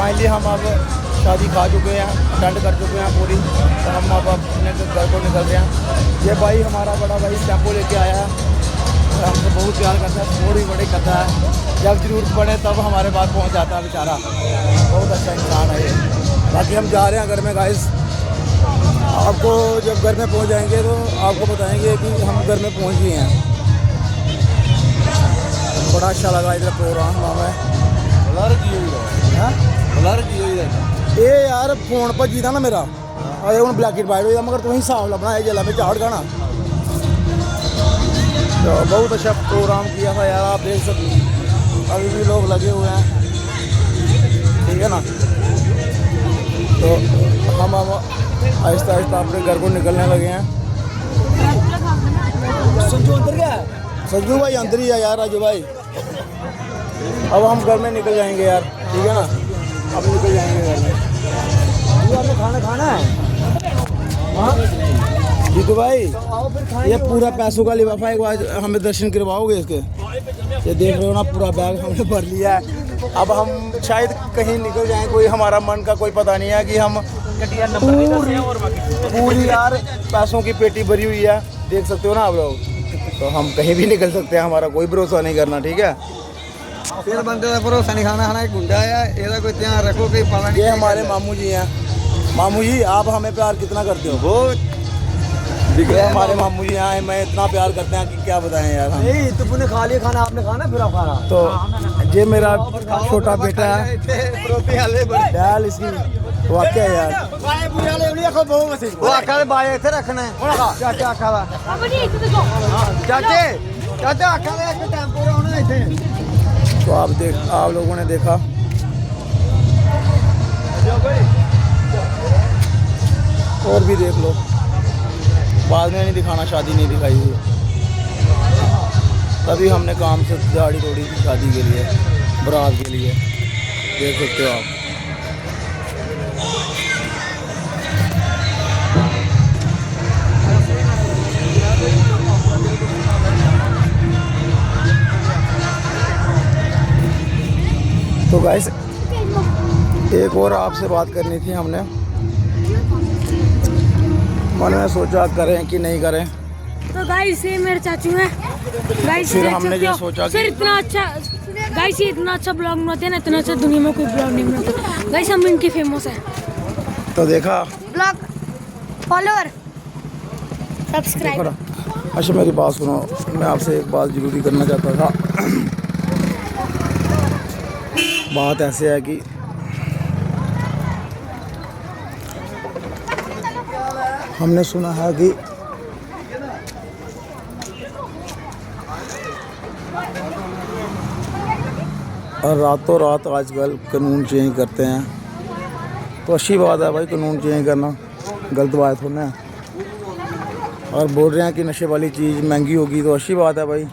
Finally हम अब शादी खा चुके हैं, अटेंड कर चुके हैं पूरी, तो हम अब अपने घर को निकल रहे हैं। ये भाई हमारा बड़ा भाई टेम्पो लेके आया है और हमको बहुत प्यार करता है, सपोर्ट भी बड़ी करता है। जब ज़रूरत पड़े तब हमारे पास पहुंच जाता है बेचारा, बहुत अच्छा इंसान है ये। बाकी हम जा रहे हैं घर में गाइस, आपको जब घर में पहुंच जाएंगे तो आपको बताएंगे कि हम घर में पहुंच गए हैं। बड़ा अच्छा लगा इधर प्रोग्राम हमें। ये यार फोन पर जीता ना मेरा, अरे हूँ ब्लैक एंड वाइट हो मगर तुम हिसाब लभना है जिला में झाड़ गाना। तो बहुत अच्छा प्रोग्राम किया था यार, आप देख सकते अभी भी लोग लगे हुए हैं, ठीक है ना। तो हम अब आहिस्ता आहिस्ता अपने घर को निकलने लगे हैं। संजू अंदर क्या है? संजू भाई अंदर ही है यार, राजू भाई। अब हम घर में निकल जाएंगे यार, ठीक है ना, अब निकल जाएंगे घर में। आपने खाना खाना है जीतू भाई, ये पूरा पैसों का लिफाफा एक बार हमें दर्शन करवाओगे इसके? ये देख रहे हो ना, पूरा बैग हमने भर लिया है। अब हम शायद कहीं निकल जाएं, कोई हमारा मन का कोई पता नहीं है कि हम पूरी यार पैसों की पेटी भरी हुई है, देख सकते हो ना आप लोग। तो हम कहीं भी निकल सकते हैं, हमारा कोई भरोसा नहीं करना, ठीक है। फिर बंदे का भरोसा नहीं खाना खाना, एक गुंडा है, ਇਹਦਾ कोई ध्यान रखो कहीं पता नहीं। ये हमारे मामू जी हैं। मामू जी आप हमें प्यार कितना करते हो? बहुत हमारे मामू जी यहाँ मैं इतना प्यार करते हैं कि क्या बताएं यार हम। नहीं तुमने खा लिया खाना, आपने खाना फिर आप खाना। तो ये मेरा छोटा बेटा है, ख्याल इसकी वाकई है यार। वो आखा बाय इथे रखना है चाचा, आखा दा चाचे चाचा आखा दा एक टेंपो होना इथे। तो आप लोगों ने देखा, और भी देख लो, बाद में नहीं दिखाना, शादी नहीं दिखाई हुई, तभी हमने काम से गाड़ी तोड़ी थी शादी के लिए, बारात के लिए, देख सकते हो आप। तो गाइस एक और आपसे बात करनी थी हमने, मन में सोचा करें कि नहीं करें। तो गाइस ये मेरे चाचू हैं गाइस, फिर हमने जो सोचा कि इतना अच्छा गाइस, ये इतना अच्छा ब्लॉग बनाते हैं ना, इतना अच्छा दुनिया में कोई ब्लॉग नहीं बनाता गाइस, हम इनके फेमस हैं। तो देखा ब्लॉग फॉलोअर सब्सक्राइब। अच्छा मेरी बात सुनो, मैं आपसे एक बात जरूरी करना चाहता था। बात ऐसे है कि हमने सुना है कि रातों रात आजकल कानून चेंज करते हैं, तो अच्छी बात है भाई, कानून चेंज करना गलत बात थोड़ा है। और बोल रहे हैं कि नशे वाली चीज़ महंगी होगी, तो अच्छी बात है भाई।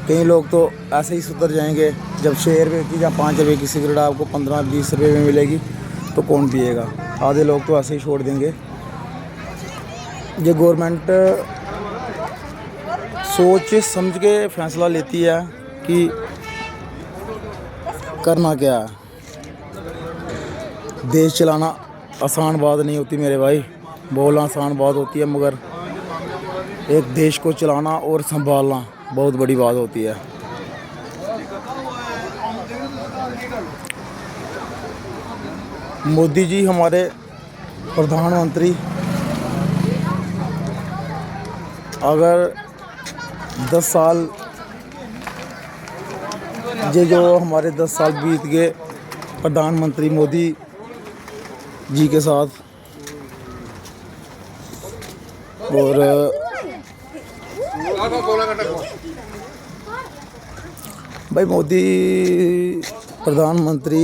कई लोग तो ऐसे ही सुधर जाएंगे, जब 6 रुपये की या 5 रुपये की सिगरेट आपको 15-20 रुपये में मिलेगी तो कौन पिएगा? आधे लोग तो ऐसे ही छोड़ देंगे। ये गवर्नमेंट सोच समझ के फैसला लेती है कि करना क्या है। देश चलाना आसान बात नहीं होती मेरे भाई, बोलना आसान बात होती है, मगर एक देश को चलाना और संभालना बहुत बड़ी बात होती है। मोदी जी हमारे प्रधानमंत्री अगर 10 साल जो हमारे 10 साल बीत गए प्रधानमंत्री मोदी जी के साथ, और भाई मोदी प्रधानमंत्री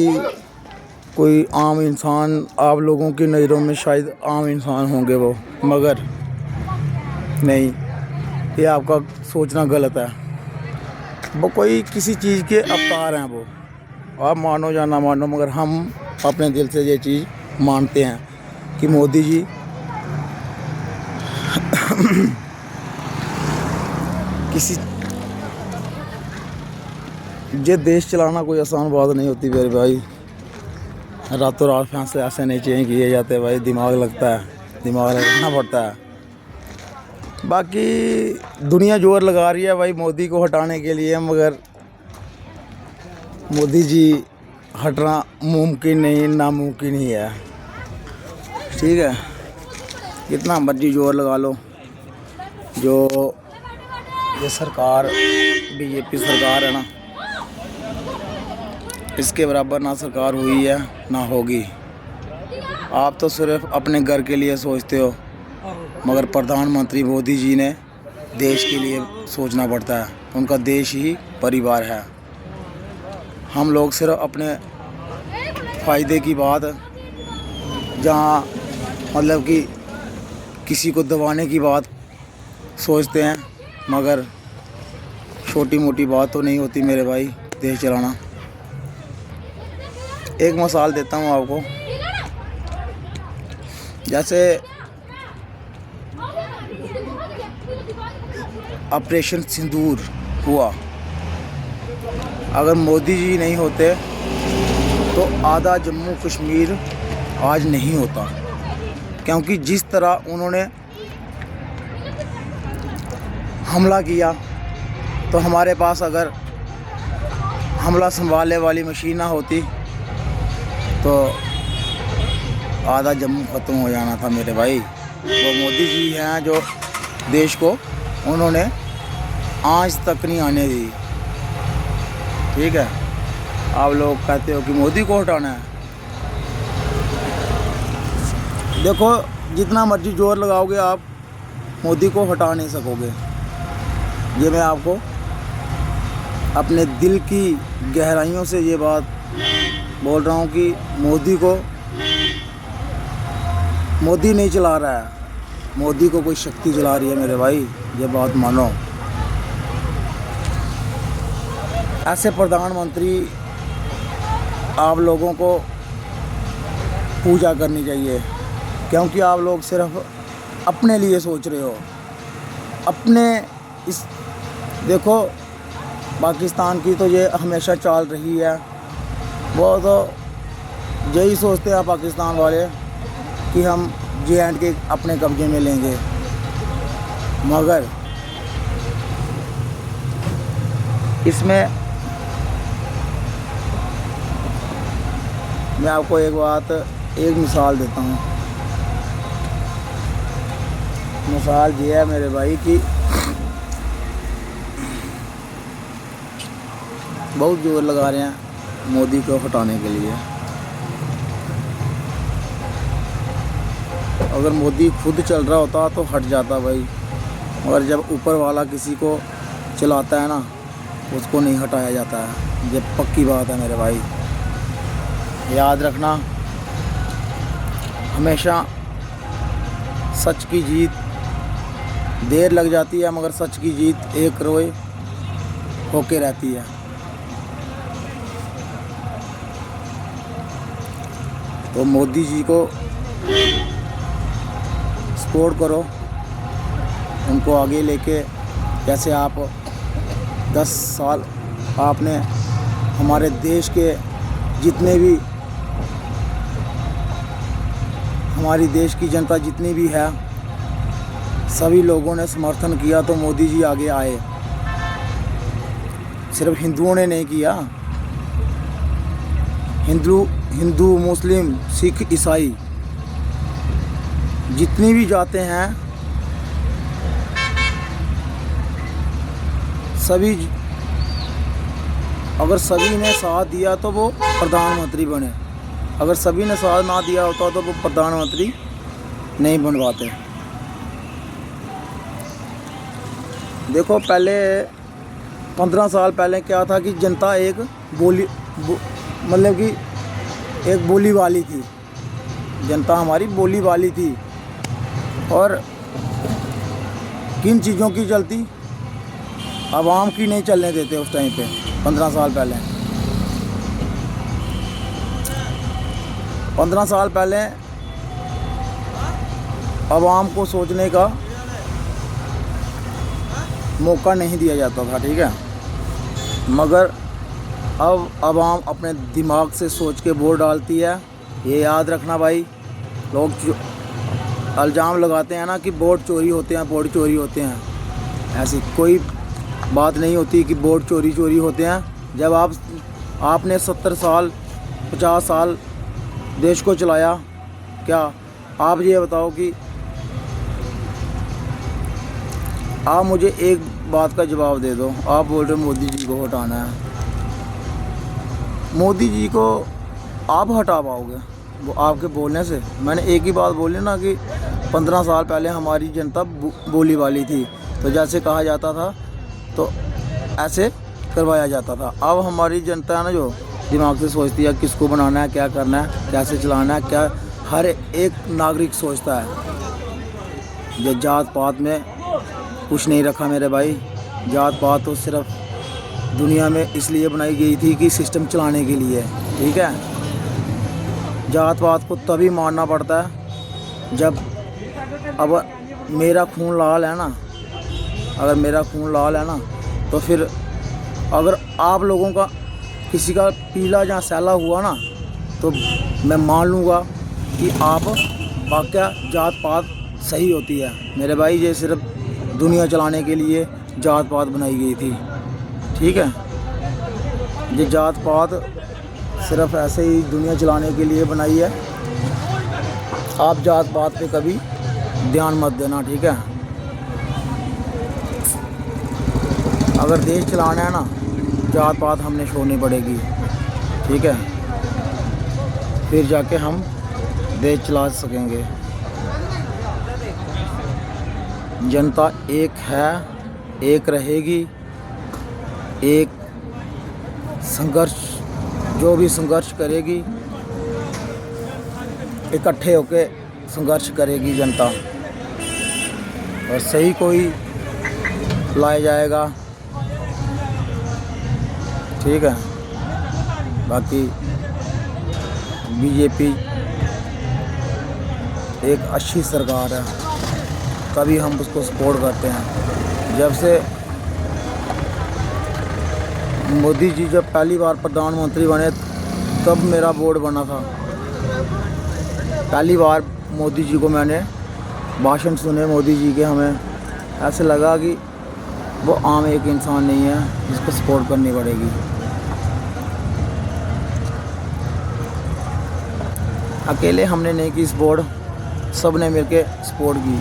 कोई आम इंसान, आप लोगों की नज़रों में शायद आम इंसान होंगे वो, मगर नहीं, ये आपका सोचना गलत है। वो कोई किसी चीज़ के अवतार हैं, वो आप मानो या ना मानो, मगर हम अपने दिल से ये चीज़ मानते हैं कि मोदी जी किसी ये देश चलाना कोई आसान बात नहीं होती मेरे भाई। रातों रात फैसले ऐसे नहीं चेंज किए जाते भाई, दिमाग लगता है, दिमाग लगाना पड़ता है। बाकी दुनिया जोर लगा रही है भाई मोदी को हटाने के लिए, मगर मोदी जी हटना मुमकिन नहीं, नामुमकिन ही है। ठीक है, कितना मर्जी जोर लगा लो, जो ये सरकार बीजेपी सरकार है ना, इसके बराबर ना सरकार हुई है ना होगी। आप तो सिर्फ अपने घर के लिए सोचते हो, मगर प्रधानमंत्री मोदी जी ने देश के लिए सोचना पड़ता है, उनका देश ही परिवार है। हम लोग सिर्फ अपने फ़ायदे की बात, जहाँ मतलब कि किसी को दबाने की बात सोचते हैं, मगर छोटी मोटी बात तो नहीं होती मेरे भाई देश चलाना। एक मिसाल देता हूँ आपको, जैसे ऑपरेशन सिंदूर हुआ, अगर मोदी जी नहीं होते तो आधा जम्मू कश्मीर आज नहीं होता, क्योंकि जिस तरह उन्होंने हमला किया, तो हमारे पास अगर हमला संभालने वाली मशीन ना होती तो आधा जम्मू ख़त्म हो जाना था मेरे भाई। वो मोदी जी हैं जो देश को उन्होंने आज तक नहीं आने दी। ठीक है, आप लोग कहते हो कि मोदी को हटाना है, देखो जितना मर्जी जोर लगाओगे आप मोदी को हटा नहीं सकोगे। ये मैं आपको अपने दिल की गहराइयों से ये बात बोल रहा हूँ कि मोदी नहीं चला रहा है, मोदी को कोई शक्ति चला रही है मेरे भाई, ये बात मानो। ऐसे प्रधानमंत्री आप लोगों को पूजा करनी चाहिए, क्योंकि आप लोग सिर्फ अपने लिए सोच रहे हो। अपने इस देखो पाकिस्तान की तो ये हमेशा चाल रही है, वो तो यही सोचते हैं पाकिस्तान वाले कि हम JNK अपने कब्जे में लेंगे, मगर इसमें मैं आपको एक मिसाल देता हूँ। मिसाल ये है मेरे भाई कि बहुत जोर लगा रहे हैं मोदी को हटाने के लिए। अगर मोदी खुद चल रहा होता तो हट जाता भाई, मगर जब ऊपर वाला किसी को चलाता है ना, उसको नहीं हटाया जाता है। ये पक्की बात है मेरे भाई, याद रखना। हमेशा सच की जीत देर लग जाती है, मगर सच की जीत एक रोए होके रहती है। तो मोदी जी को सपोर्ट करो, उनको आगे लेके। जैसे आप 10 साल आपने हमारे देश के जितने भी, हमारी देश की जनता जितनी भी है, सभी लोगों ने समर्थन किया तो मोदी जी आगे आए। सिर्फ हिंदुओं ने नहीं किया, हिंदू मुस्लिम सिख ईसाई जितनी भी जाते हैं, सभी अगर सभी ने साथ दिया तो वो प्रधानमंत्री बने। अगर सभी ने साथ ना दिया होता तो वो प्रधानमंत्री नहीं बन पाते। देखो पहले 15 साल पहले क्या था कि जनता एक मतलब कि एक बोली वाली थी, जनता हमारी बोली वाली थी। और किन चीज़ों की चलती, आवाम की नहीं चलने देते उस टाइम पे। 15 साल पहले 15 साल पहले आवाम को सोचने का मौका नहीं दिया जाता था, ठीक है। मगर अब आवाम अपने दिमाग से सोच के वोट डालती है ये याद रखना भाई, लोग इल्ज़ाम लगाते हैं ना कि वोट चोरी होते हैं, वोट चोरी होते हैं। ऐसी कोई बात नहीं होती कि वोट चोरी होते हैं। जब आपने 70 साल 50 साल देश को चलाया, क्या आप ये बताओ कि आप मुझे एक बात का जवाब दे दो। आप बोल रहे हो मोदी जी को हटाना है, मोदी जी को आप हटा पाओगे वो आपके बोलने से? मैंने एक ही बात बोली ना कि 15 साल पहले हमारी जनता बोली वाली थी, तो जैसे कहा जाता था तो ऐसे करवाया जाता था। अब हमारी जनता है ना जो दिमाग से सोचती है किसको बनाना है, क्या करना है, कैसे चलाना है, क्या हर एक नागरिक सोचता है। ये जात पात में कुछ नहीं रखा मेरे भाई। जात पात तो सिर्फ दुनिया में इसलिए बनाई गई थी कि सिस्टम चलाने के लिए, ठीक है। जात पात को तभी मानना पड़ता है जब अब मेरा खून लाल है ना, अगर मेरा खून लाल है ना तो फिर अगर आप लोगों का किसी का पीला या सैला हुआ ना तो मैं मान लूँगा कि आप वाकया जात पात सही होती है मेरे भाई। ये सिर्फ दुनिया चलाने के लिए जात पात बनाई गई थी, ठीक है। ये जात पात सिर्फ ऐसे ही दुनिया चलाने के लिए बनाई है। आप जात पात पे कभी ध्यान मत देना, ठीक है। अगर देश चलाना है ना, जात पात हमने छोड़नी पड़ेगी, ठीक है, फिर जाके हम देश चला सकेंगे। जनता एक है, एक रहेगी। एक संघर्ष, जो भी संघर्ष करेगी इकट्ठे होके संघर्ष करेगी जनता, और सही कोई लाया जाएगा, ठीक है। बाकी बीजेपी एक अच्छी सरकार है, तभी हम उसको सपोर्ट करते हैं। जब से मोदी जी जब पहली बार प्रधानमंत्री बने तब मेरा वोट बना था। पहली बार मोदी जी को मैंने भाषण सुने मोदी जी के, हमें ऐसे लगा कि वो आम एक इंसान नहीं है जिसको सपोर्ट करनी पड़ेगी। अकेले हमने नहीं की सपोर्ट, सब ने मिलके सपोर्ट की,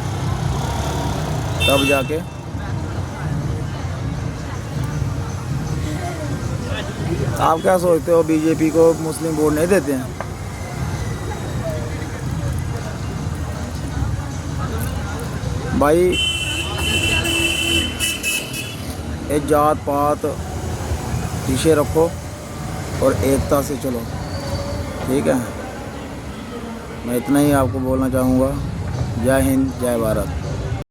तब जाके आप क्या सोचते हो बीजेपी को मुस्लिम वोट नहीं देते हैं? भाई ये जात पात पीछे रखो और एकता से चलो, ठीक है। मैं इतना ही आपको बोलना चाहूँगा। जय हिंद, जय भारत।